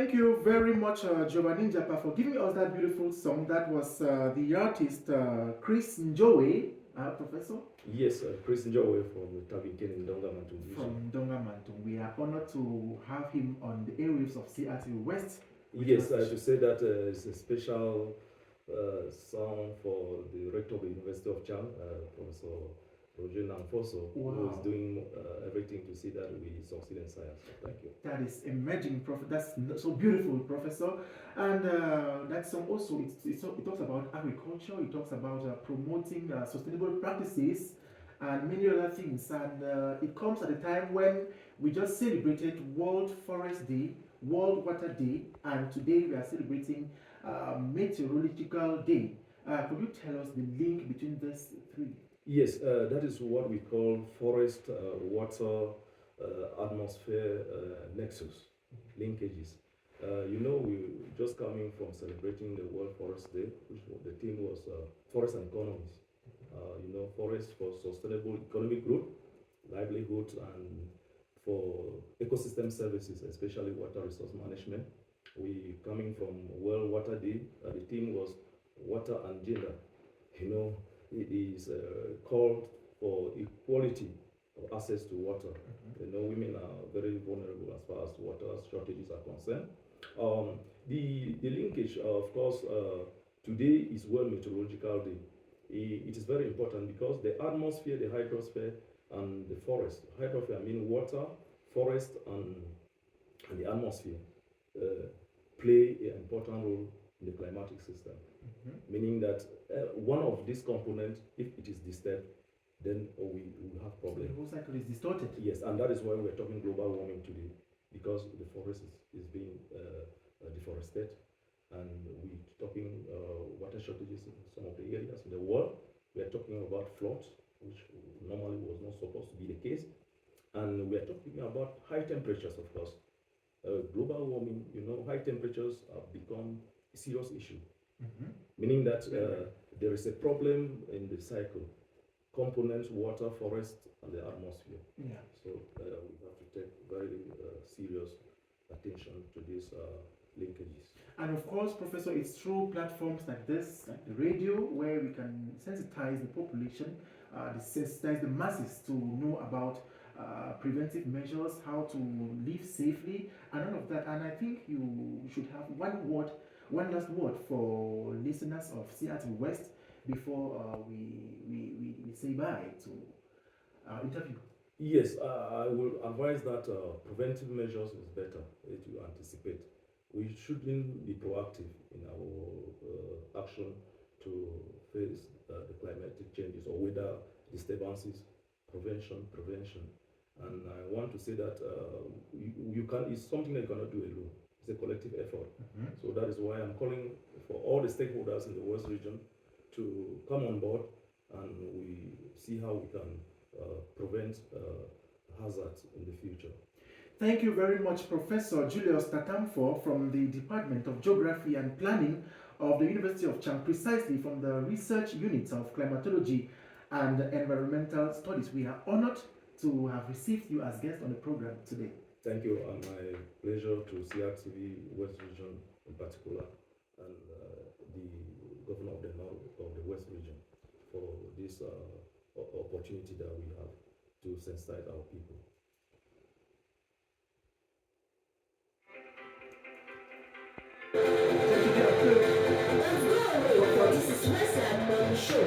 Thank you very much, Giovanni Japa, for giving us that beautiful song. That was the artist Chris Njowe, Professor. Yes, Chris Njowe from Tabiken in Donga Mantung. From Donga Mantung. We are honored to have him on the airwaves of CRT West. Yes, I should say that it's a special song for the rector of the University of Chang, Professor Roger Namfoso, who is doing everything to see that we succeed in science. So thank you. That is emerging, that's so beautiful, Professor. And that song also, it talks about agriculture, it talks about promoting sustainable practices and many other things. And it comes at a time when we just celebrated World Forest Day, World Water Day, and today we are celebrating Meteorological Day. Could you tell us the link between these three? Yes, that is what we call forest, water, atmosphere nexus, linkages. We just coming from celebrating the World Forest Day, which the theme was forest and economies. Forest for sustainable economic growth, livelihoods, and for ecosystem services, especially water resource management. We coming from World Water Day. The theme was water and gender. It is called for equality of access to water. Women are very vulnerable as far as water shortages are concerned. The linkage, of course, today is World Meteorological Day. It is very important because the atmosphere, the hydrosphere, and the forest. Hydrosphere, I mean water, forest, and the atmosphere play an important role in the climatic system. Meaning that one of these components, if it is disturbed, then we will have problems. So the whole cycle is distorted. Yes, and that is why we're talking global warming today, because the forest is being deforested, and we're talking water shortages in some of the areas in the world. We're talking about floods, which normally was not supposed to be the case, and we're talking about high temperatures, of course. Global warming, high temperatures have become a serious issue. Meaning that there is a problem in the cycle. Components, water, forest, and the atmosphere. Yeah. So we have to take very serious attention to these linkages. And of course, Professor, it's through platforms like this, like the radio, where we can sensitize the population, sensitize the masses to know about preventive measures, how to live safely, and all of that. And I think you should have one last word for listeners of CRT West before we say bye to our interview. Yes, I will advise that preventive measures is better to anticipate. We shouldn't be proactive in our action to face the climatic changes or weather disturbances. Prevention. And I want to say that it's something that you cannot do alone. It's a collective effort. So that is why I'm calling for all the stakeholders in the West region to come on board, and we see how we can prevent hazards in the future. Thank you very much, Professor Julius Tatamfo from the Department of Geography and Planning of the University of Chang, precisely from the research units of climatology and environmental studies. We are honored to have received you as guest on the program today. Thank you, and my pleasure to CRTV West Region in particular, and the governor of the West Region for this opportunity that we have to sensitize our people. This is Westland Morning Show.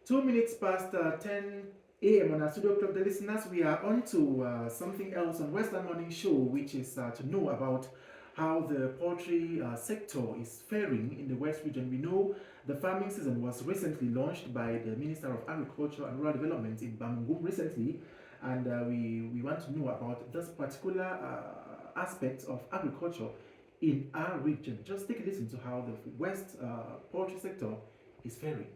2 minutes past 10 a.m. on our studio clock, the listeners, we are on to something else on Westland Morning Show, which is to know about how the poultry sector is faring in the West region. We know the farming season was recently launched by the Minister of Agriculture and Rural Development in Bamungum recently, and we want to know about this particular aspect of agriculture in our region. Just take a listen to how the West poultry sector is faring.